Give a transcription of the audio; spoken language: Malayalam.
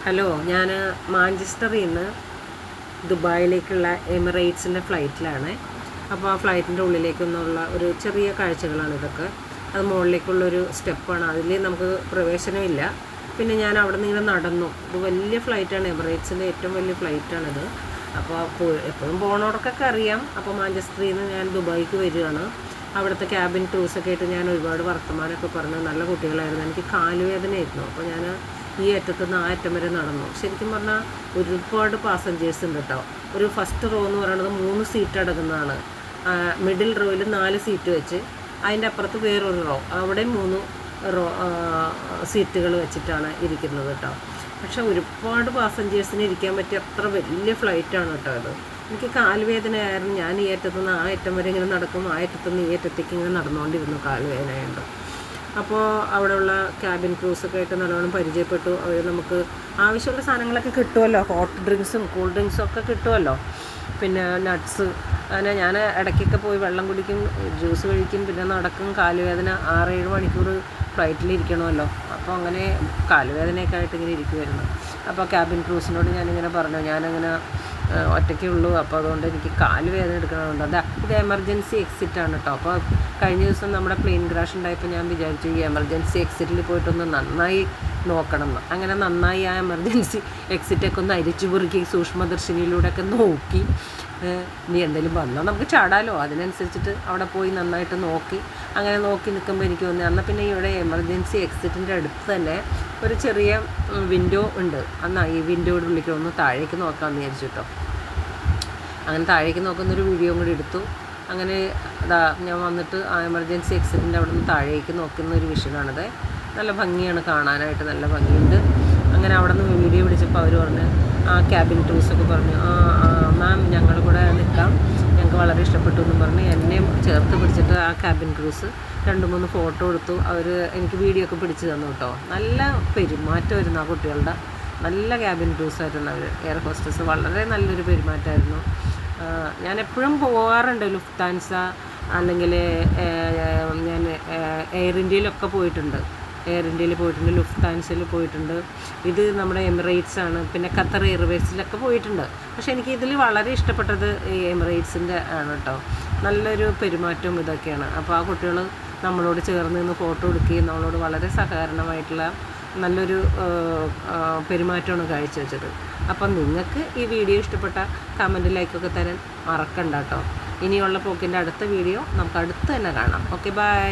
ഹലോ, ഞാൻ മാഞ്ചസ്റ്ററിൽ നിന്ന് ദുബായിലേക്കുള്ള എമിറേറ്റ്സിൻ്റെ ഫ്ലൈറ്റിലാണ്. അപ്പോൾ ആ ഫ്ലൈറ്റിൻ്റെ ഉള്ളിലേക്കൊന്നുള്ള ഒരു ചെറിയ കാഴ്ചകളാണ് ഇതൊക്കെ. അത് മുകളിലേക്കുള്ളൊരു സ്റ്റെപ്പാണ്, അതിൽ നമുക്ക് പ്രവേശനമില്ല. പിന്നെ ഞാൻ അവിടെ നിന്ന് ഇങ്ങനെ നടന്നു. ഇത് വലിയ ഫ്ലൈറ്റാണ്, എമിറേറ്റ്സിൻ്റെ ഏറ്റവും വലിയ ഫ്ലൈറ്റാണിത്. അപ്പോൾ എപ്പോഴും പോണവർക്കൊക്കെ അറിയാം. അപ്പോൾ മാഞ്ചസ്റ്ററിൽ നിന്ന് ഞാൻ ദുബായിക്ക് വരികയാണ്. അവിടുത്തെ ക്യാബിൻ ക്രൂസൊക്കെ ആയിട്ട് ഞാൻ ഒരുപാട് വർത്തമാനമൊക്കെ പറഞ്ഞു. നല്ല കുട്ടികളായിരുന്നു. എനിക്ക് കാലുവേദനയായിരുന്നു. അപ്പോൾ ഞാൻ ഈ അറ്റത്ത് നിന്ന് ആ അറ്റം വരെ നടന്നു. ശരിക്കും പറഞ്ഞാൽ ഒരുപാട് പാസഞ്ചേഴ്സ് ഉണ്ട് കേട്ടോ. ഒരു ഫസ്റ്റ് റോ എന്ന് പറയുന്നത് 3 സീറ്റ് അടങ്ങുന്നതാണ്. മിഡിൽ റോയിൽ 4 സീറ്റ് വെച്ച്, അതിൻ്റെ അപ്പുറത്ത് വേറൊരു റോ, അവിടെ 3 റോ സീറ്റുകൾ വെച്ചിട്ടാണ് ഇരിക്കുന്നത് കേട്ടോ. പക്ഷേ ഒരുപാട് പാസഞ്ചേഴ്സിന് ഇരിക്കാൻ പറ്റിയ അത്ര വലിയ ഫ്ലൈറ്റാണ് കേട്ടോ ഇത്. എനിക്ക് കാലുവേദനയായിരുന്നു. ഞാൻ ഈ അറ്റത്തു നിന്ന് ആ അറ്റം വരെ ഇങ്ങനെ നടക്കും, ആ അറ്റത്തു നിന്ന് ഈ അറ്റത്തേക്ക് ഇങ്ങനെ നടന്നുകൊണ്ടിരുന്നു, കാലുവേദനയുണ്ട്. അപ്പോൾ അവിടെയുള്ള ക്യാബിൻ ക്രൂസൊക്കെ ആയിട്ട് നല്ലോണം പരിചയപ്പെട്ടു. അവർ നമുക്ക് ആവശ്യമുള്ള സാധനങ്ങളൊക്കെ കിട്ടുമല്ലോ, ഹോട്ട് ഡ്രിങ്ക്സും കൂൾ ഡ്രിങ്ക്സും ഒക്കെ കിട്ടുമല്ലോ. പിന്നെ നട്ട്സ്, അങ്ങനെ ഞാൻ ഇടയ്ക്കൊക്കെ പോയി വെള്ളം കുടിക്കും, ജ്യൂസ് കഴിക്കും, പിന്നെ നടക്കും. കാലുവേദന 6-7 മണിക്കൂർ ഫ്ലൈറ്റിലിരിക്കണമല്ലോ. അപ്പോൾ അങ്ങനെ കാലുവേദനയൊക്കെ ആയിട്ട് ഇങ്ങനെ ഇരിക്കുമായിരുന്നു. അപ്പോൾ ക്യാബിൻ ക്രൂസിനോട് ഞാനിങ്ങനെ പറഞ്ഞു, ഞാനങ്ങനെ ഒറ്റയ്ക്കേ ഉള്ളൂ, അപ്പോൾ അതുകൊണ്ട് എനിക്ക് കാലുവേദന എടുക്കണമുണ്ട്. ഇത് എമർജൻസി എക്സിറ്റാണ് കേട്ടോ. അപ്പോൾ കഴിഞ്ഞ ദിവസം നമ്മുടെ പ്ലെയിൻ ക്രാഷ് ഉണ്ടായപ്പോൾ ഞാൻ വിചാരിച്ചു ഈ എമർജൻസി എക്സിറ്റിൽ പോയിട്ടൊന്ന് നന്നായി നോക്കണം എന്ന്. അങ്ങനെ നന്നായി ആ എമർജൻസി എക്സിറ്റൊക്കെ ഒന്ന് അരിച്ചു പൊറുക്കി സൂക്ഷ്മദർശിനിയിലൂടെയൊക്കെ നോക്കി, ഇനി എന്തെങ്കിലും വന്നാൽ നമുക്ക് ചാടാലോ, അതിനനുസരിച്ചിട്ട് അവിടെ പോയി നന്നായിട്ട് നോക്കി. അങ്ങനെ നോക്കി നിൽക്കുമ്പോൾ എനിക്ക് തോന്നി, എന്നാൽ പിന്നെ ഇവിടെ എമർജൻസി എക്സിറ്റിൻ്റെ അടുത്ത് തന്നെ ഒരു ചെറിയ വിൻഡോ ഉണ്ട്, എന്നാൽ ഈ വിൻഡോയുടെ ഉള്ളിലേക്ക് ഒന്ന് താഴേക്ക് നോക്കാമെന്ന് വിചാരിച്ചു കേട്ടോ. അങ്ങനെ താഴേക്ക് നോക്കുന്നൊരു വീഡിയോ കൂടി എടുത്തു. അങ്ങനെ ഞാൻ വന്നിട്ട് ആ എമർജൻസി എക്സിറ്റിൻ്റെ അവിടെ നിന്ന് താഴേക്ക് നോക്കുന്ന ഒരു വിഷനാണിത്. നല്ല ഭംഗിയാണ് കാണാനായിട്ട്, നല്ല ഭംഗിയുണ്ട്. അങ്ങനെ അവിടെ നിന്ന് വീഡിയോ പിടിച്ചപ്പോൾ അവർ പറഞ്ഞ്, ആ ക്യാബിൻ ക്രൂസൊക്കെ പറഞ്ഞു, മാം ഞങ്ങൾ കൂടെ നിൽക്കാം, ഞങ്ങൾക്ക് വളരെ ഇഷ്ടപ്പെട്ടു എന്നും പറഞ്ഞ് എന്നെ ചേർത്ത് പിടിച്ചിട്ട് ആ ക്യാബിൻ ക്രൂസ് 2-3 ഫോട്ടോ എടുത്തു. അവർ എനിക്ക് വീഡിയോ ഒക്കെ പിടിച്ച് തന്നു കേട്ടോ. നല്ല പെരുമാറ്റമായിരുന്നു ആ കുട്ടികളുടെ, നല്ല ക്യാബിൻ ക്രൂസായിരുന്നു അവർ. എയർ ഹോസ്റ്റസ് വളരെ നല്ലൊരു പെരുമാറ്റമായിരുന്നു. ഞാൻ എപ്പോഴും പോകാറുണ്ട്, ലുഫ്താൻസ അല്ലെങ്കിൽ ഞാൻ എയർ ഇന്ത്യയിലൊക്കെ പോയിട്ടുണ്ട്. എയർ ഇന്ത്യയിൽ പോയിട്ടുണ്ട്, ലുഫ്താൻസയിൽ പോയിട്ടുണ്ട്. ഇത് നമ്മുടെ എമിറേറ്റ്സ് ആണ്. പിന്നെ ഖത്തർ എയർവേസിലൊക്കെ പോയിട്ടുണ്ട്. പക്ഷേ എനിക്ക് ഇതിൽ വളരെ ഇഷ്ടപ്പെട്ടത് ഈ എമിറേറ്റ്സിൻ്റെ ആണ് കേട്ടോ. നല്ലൊരു പെരുമാറ്റവും ഇതൊക്കെയാണ്. അപ്പോൾ ആ കുട്ടികൾ നമ്മളോട് ചേർന്ന് നിന്ന് ഫോട്ടോ എടുക്കുകയും നമ്മളോട് വളരെ സഹകരണമായിട്ടുള്ള നല്ലൊരു പെരുമാറ്റമാണ് കാഴ്ചവെച്ചത്. അപ്പം നിങ്ങൾക്ക് ഈ വീഡിയോ ഇഷ്ടപ്പെട്ട കമൻറ്റ് ലൈക്കൊക്കെ തരാൻ മറക്കണ്ട കേട്ടോ. ഇനിയുള്ള പോക്കിൻ്റെ അടുത്ത വീഡിയോ നമുക്ക് അടുത്ത് തന്നെ കാണാം. Okay, by.